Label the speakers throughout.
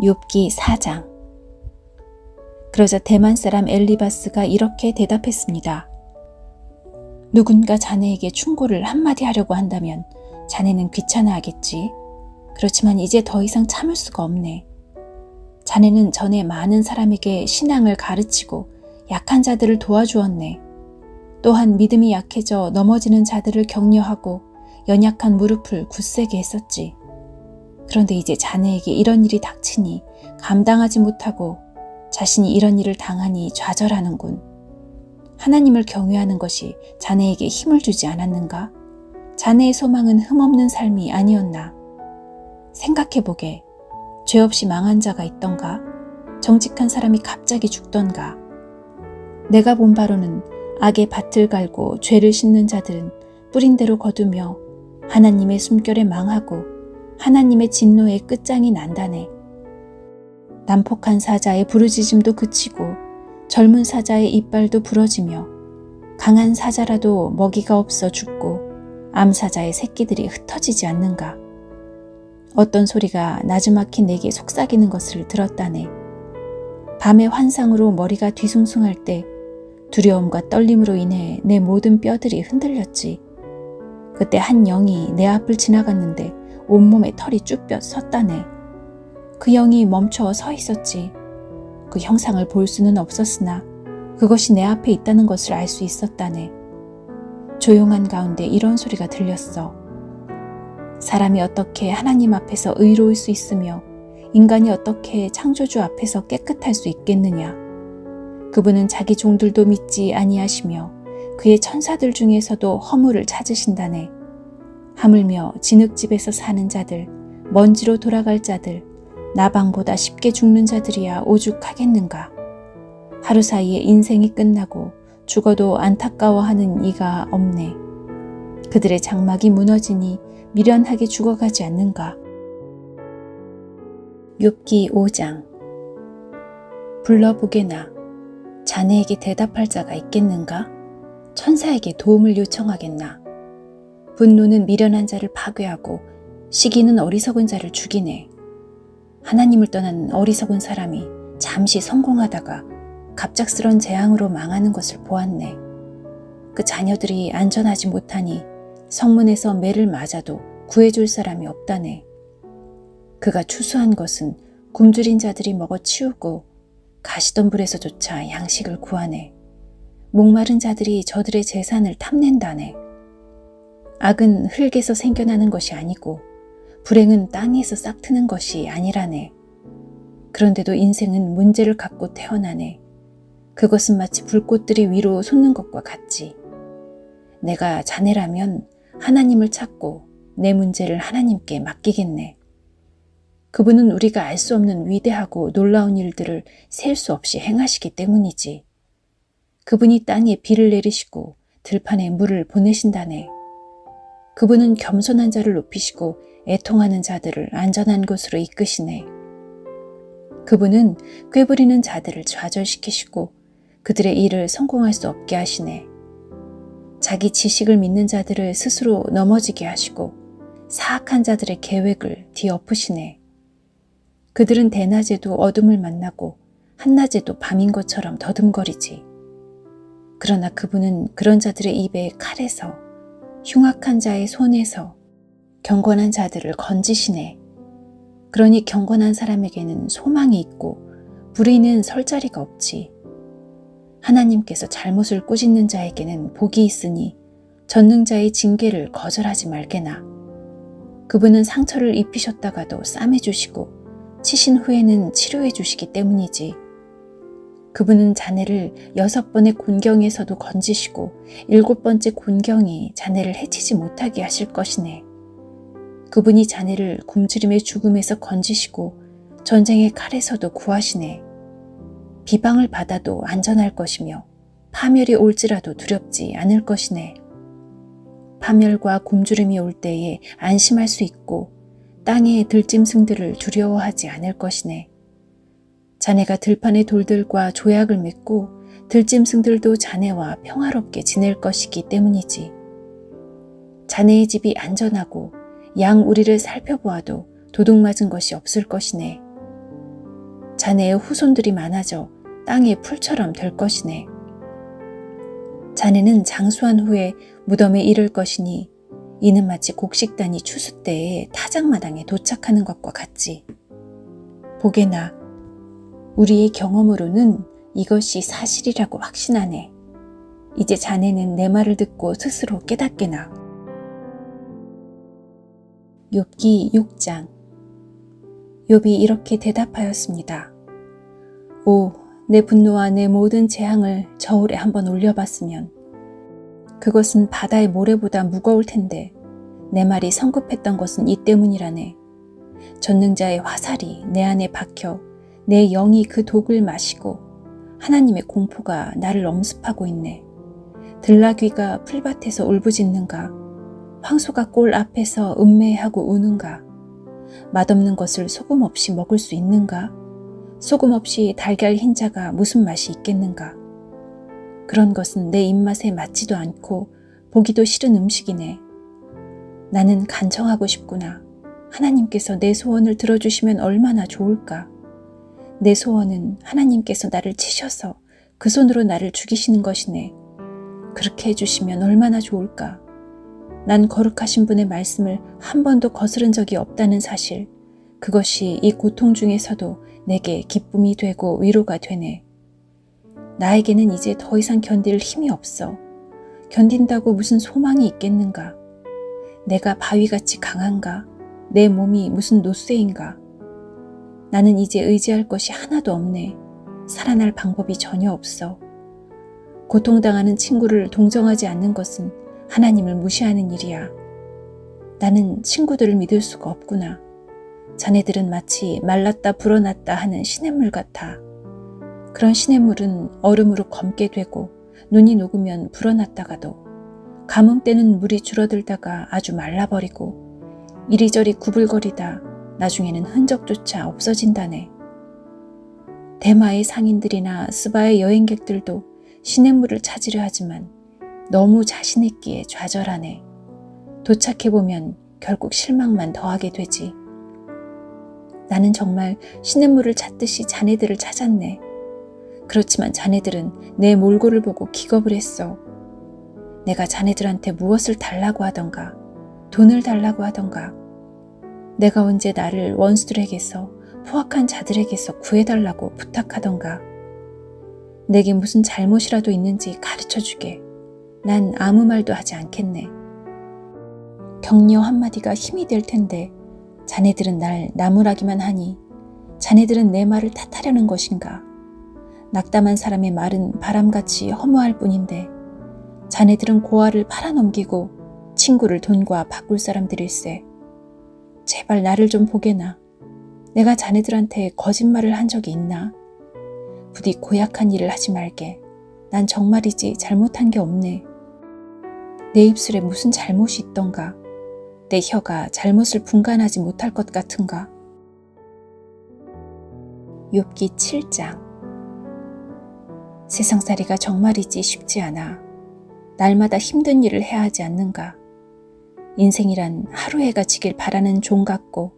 Speaker 1: 욥기 4장. 그러자 대만 사람 엘리바스가 이렇게 대답했습니다. 누군가 자네에게 충고를 한마디 하려고 한다면 자네는 귀찮아하겠지. 그렇지만 이제 더 이상 참을 수가 없네. 자네는 전에 많은 사람에게 신앙을 가르치고 약한 자들을 도와주었네. 또한 믿음이 약해져 넘어지는 자들을 격려하고 연약한 무릎을 굳세게 했었지. 그런데 이제 자네에게 이런 일이 닥치니 감당하지 못하고 자신이 이런 일을 당하니 좌절하는군. 하나님을 경외하는 것이 자네에게 힘을 주지 않았는가? 자네의 소망은 흠없는 삶이 아니었나? 생각해보게. 죄 없이 망한 자가 있던가? 정직한 사람이 갑자기 죽던가? 내가 본 바로는 악의 밭을 갈고 죄를 씻는 자들은 뿌린 대로 거두며 하나님의 숨결에 망하고 하나님의 진노의 끝장이 난다네. 난폭한 사자의 부르짖음도 그치고 젊은 사자의 이빨도 부러지며 강한 사자라도 먹이가 없어 죽고 암사자의 새끼들이 흩어지지 않는가. 어떤 소리가 나지막히 내게 속삭이는 것을 들었다네. 밤의 환상으로 머리가 뒤숭숭할 때 두려움과 떨림으로 인해 내 모든 뼈들이 흔들렸지. 그때 한 영이 내 앞을 지나갔는데 온몸에 털이 쭉 섰다네. 그 영이 멈춰 서 있었지. 그 형상을 볼 수는 없었으나 그것이 내 앞에 있다는 것을 알 수 있었다네. 조용한 가운데 이런 소리가 들렸어. 사람이 어떻게 하나님 앞에서 의로울 수 있으며 인간이 어떻게 창조주 앞에서 깨끗할 수 있겠느냐. 그분은 자기 종들도 믿지 아니하시며 그의 천사들 중에서도 허물을 찾으신다네. 하물며 진흙집에서 사는 자들, 먼지로 돌아갈 자들, 나방보다 쉽게 죽는 자들이야 오죽하겠는가. 하루 사이에 인생이 끝나고 죽어도 안타까워하는 이가 없네. 그들의 장막이 무너지니 미련하게 죽어가지 않는가. 욥기 5장. 불러보게나. 자네에게 대답할 자가 있겠는가? 천사에게 도움을 요청하겠나? 분노는 미련한 자를 파괴하고 시기는 어리석은 자를 죽이네. 하나님을 떠난 어리석은 사람이 잠시 성공하다가 갑작스런 재앙으로 망하는 것을 보았네. 그 자녀들이 안전하지 못하니 성문에서 매를 맞아도 구해줄 사람이 없다네. 그가 추수한 것은 굶주린 자들이 먹어 치우고 가시던 불에서조차 양식을 구하네. 목마른 자들이 저들의 재산을 탐낸다네. 악은 흙에서 생겨나는 것이 아니고 불행은 땅에서 싹트는 것이 아니라네. 그런데도 인생은 문제를 갖고 태어나네. 그것은 마치 불꽃들이 위로 솟는 것과 같지. 내가 자네라면 하나님을 찾고 내 문제를 하나님께 맡기겠네. 그분은 우리가 알 수 없는 위대하고 놀라운 일들을 셀 수 없이 행하시기 때문이지. 그분이 땅에 비를 내리시고 들판에 물을 보내신다네. 그분은 겸손한 자를 높이시고 애통하는 자들을 안전한 곳으로 이끄시네. 그분은 꾀부리는 자들을 좌절시키시고 그들의 일을 성공할 수 없게 하시네. 자기 지식을 믿는 자들을 스스로 넘어지게 하시고 사악한 자들의 계획을 뒤엎으시네. 그들은 대낮에도 어둠을 만나고 한낮에도 밤인 것처럼 더듬거리지. 그러나 그분은 그런 자들의 입에 칼에서 흉악한 자의 손에서 경건한 자들을 건지시네. 그러니 경건한 사람에게는 소망이 있고 불의는 설 자리가 없지. 하나님께서 잘못을 꾸짖는 자에게는 복이 있으니 전능자의 징계를 거절하지 말게나. 그분은 상처를 입히셨다가도 싸매주시고 치신 후에는 치료해 주시기 때문이지. 그분은 자네를 6번의 곤경에서도 건지시고 7번째 곤경이 자네를 해치지 못하게 하실 것이네. 그분이 자네를 굶주림의 죽음에서 건지시고 전쟁의 칼에서도 구하시네. 비방을 받아도 안전할 것이며 파멸이 올지라도 두렵지 않을 것이네. 파멸과 굶주림이 올 때에 안심할 수 있고 땅의 들짐승들을 두려워하지 않을 것이네. 자네가 들판의 돌들과 조약을 맺고 들짐승들도 자네와 평화롭게 지낼 것이기 때문이지. 자네의 집이 안전하고 양 우리를 살펴보아도 도둑 맞은 것이 없을 것이네. 자네의 후손들이 많아져 땅의 풀처럼 될 것이네. 자네는 장수한 후에 무덤에 이를 것이니 이는 마치 곡식단이 추수 때에 타작마당에 도착하는 것과 같지. 보게나, 우리의 경험으로는 이것이 사실이라고 확신하네. 이제 자네는 내 말을 듣고 스스로 깨닫게나. 욥기 6장. 욥이 이렇게 대답하였습니다. 오, 내 분노와 내 모든 재앙을 저울에 한번 올려봤으면 그것은 바다의 모래보다 무거울 텐데 내 말이 성급했던 것은 이 때문이라네. 전능자의 화살이 내 안에 박혀 내 영이 그 독을 마시고 하나님의 공포가 나를 엄습하고 있네. 들나귀가 풀밭에서 울부짖는가? 황소가 꼴 앞에서 음매하고 우는가? 맛없는 것을 소금 없이 먹을 수 있는가? 소금 없이 달걀 흰자가 무슨 맛이 있겠는가? 그런 것은 내 입맛에 맞지도 않고 보기도 싫은 음식이네. 나는 간청하고 싶구나. 하나님께서 내 소원을 들어주시면 얼마나 좋을까? 내 소원은 하나님께서 나를 치셔서 그 손으로 나를 죽이시는 것이네. 그렇게 해주시면 얼마나 좋을까? 난 거룩하신 분의 말씀을 한 번도 거스른 적이 없다는 사실, 그것이 이 고통 중에서도 내게 기쁨이 되고 위로가 되네. 나에게는 이제 더 이상 견딜 힘이 없어. 견딘다고 무슨 소망이 있겠는가? 내가 바위같이 강한가? 내 몸이 무슨 노쇠인가? 나는 이제 의지할 것이 하나도 없네. 살아날 방법이 전혀 없어. 고통당하는 친구를 동정하지 않는 것은 하나님을 무시하는 일이야. 나는 친구들을 믿을 수가 없구나. 자네들은 마치 말랐다 불어났다 하는 시냇물 같아. 그런 시냇물은 얼음으로 검게 되고 눈이 녹으면 불어났다가도 가뭄 때는 물이 줄어들다가 아주 말라버리고 이리저리 구불거리다 나중에는 흔적조차 없어진다네. 대마의 상인들이나 스바의 여행객들도 시냇물을 찾으려 하지만 너무 자신 있기에 좌절하네. 도착해보면 결국 실망만 더하게 되지. 나는 정말 시냇물을 찾듯이 자네들을 찾았네. 그렇지만 자네들은 내 몰골을 보고 기겁을 했어. 내가 자네들한테 무엇을 달라고 하던가, 돈을 달라고 하던가, 내가 언제 나를 원수들에게서, 포악한 자들에게서 구해달라고 부탁하던가, 내게 무슨 잘못이라도 있는지 가르쳐주게. 난 아무 말도 하지 않겠네. 격려 한마디가 힘이 될 텐데 자네들은 날 나무라기만 하니 자네들은 내 말을 탓하려는 것인가? 낙담한 사람의 말은 바람같이 허무할 뿐인데 자네들은 고아를 팔아넘기고 친구를 돈과 바꿀 사람들일세. 제발 나를 좀 보게나. 내가 자네들한테 거짓말을 한 적이 있나? 부디 고약한 일을 하지 말게. 난 정말이지 잘못한 게 없네. 내 입술에 무슨 잘못이 있던가? 내 혀가 잘못을 분간하지 못할 것 같은가? 욥기 7장. 세상살이가 정말이지 쉽지 않아. 날마다 힘든 일을 해야 하지 않는가? 인생이란 하루 해가 지길 바라는 종 같고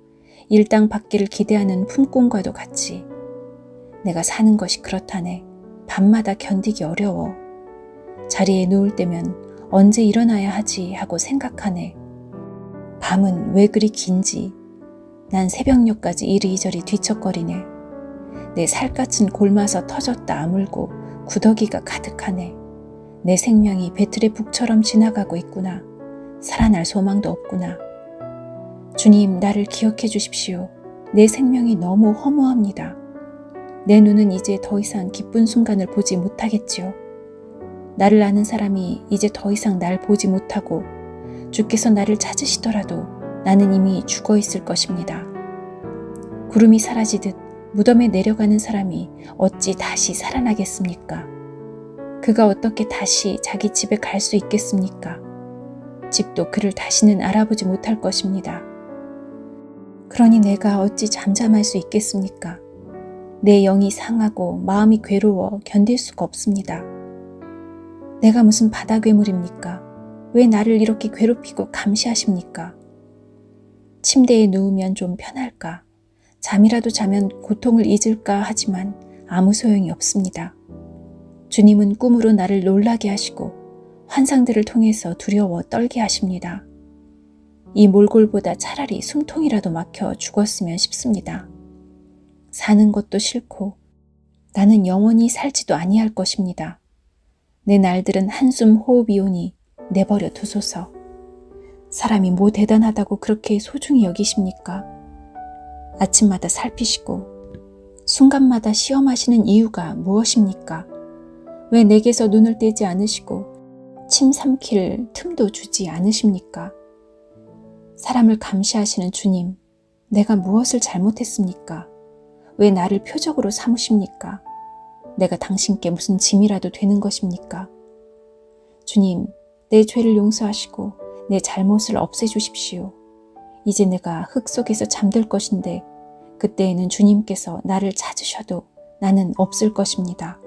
Speaker 1: 일당 받기를 기대하는 품꾼과도 같지. 내가 사는 것이 그렇다네. 밤마다 견디기 어려워. 자리에 누울 때면 언제 일어나야 하지 하고 생각하네. 밤은 왜 그리 긴지. 난 새벽녘까지 이리저리 뒤척거리네. 내 살갗은 골마서 터졌다 아물고 구더기가 가득하네. 내 생명이 배틀의 북처럼 지나가고 있구나. 살아날 소망도 없구나. 주님, 나를 기억해 주십시오. 내 생명이 너무 허무합니다. 내 눈은 이제 더 이상 기쁜 순간을 보지 못하겠지요. 나를 아는 사람이 이제 더 이상 날 보지 못하고 주께서 나를 찾으시더라도 나는 이미 죽어 있을 것입니다. 구름이 사라지듯 무덤에 내려가는 사람이 어찌 다시 살아나겠습니까? 그가 어떻게 다시 자기 집에 갈 수 있겠습니까? 집도 그를 다시는 알아보지 못할 것입니다. 그러니 내가 어찌 잠잠할 수 있겠습니까? 내 영이 상하고 마음이 괴로워 견딜 수가 없습니다. 내가 무슨 바다 괴물입니까? 왜 나를 이렇게 괴롭히고 감시하십니까? 침대에 누우면 좀 편할까? 잠이라도 자면 고통을 잊을까 하지만 아무 소용이 없습니다. 주님은 꿈으로 나를 놀라게 하시고 환상들을 통해서 두려워 떨게 하십니다. 이 몰골보다 차라리 숨통이라도 막혀 죽었으면 싶습니다. 사는 것도 싫고 나는 영원히 살지도 아니할 것입니다. 내 날들은 한숨 호흡이오니 내버려 두소서. 사람이 뭐 대단하다고 그렇게 소중히 여기십니까? 아침마다 살피시고 순간마다 시험하시는 이유가 무엇입니까? 왜 내게서 눈을 떼지 않으시고 침 삼킬 틈도 주지 않으십니까? 사람을 감시하시는 주님, 내가 무엇을 잘못했습니까? 왜 나를 표적으로 삼으십니까? 내가 당신께 무슨 짐이라도 되는 것입니까? 주님, 내 죄를 용서하시고 내 잘못을 없애주십시오. 이제 내가 흙 속에서 잠들 것인데 그때에는 주님께서 나를 찾으셔도 나는 없을 것입니다.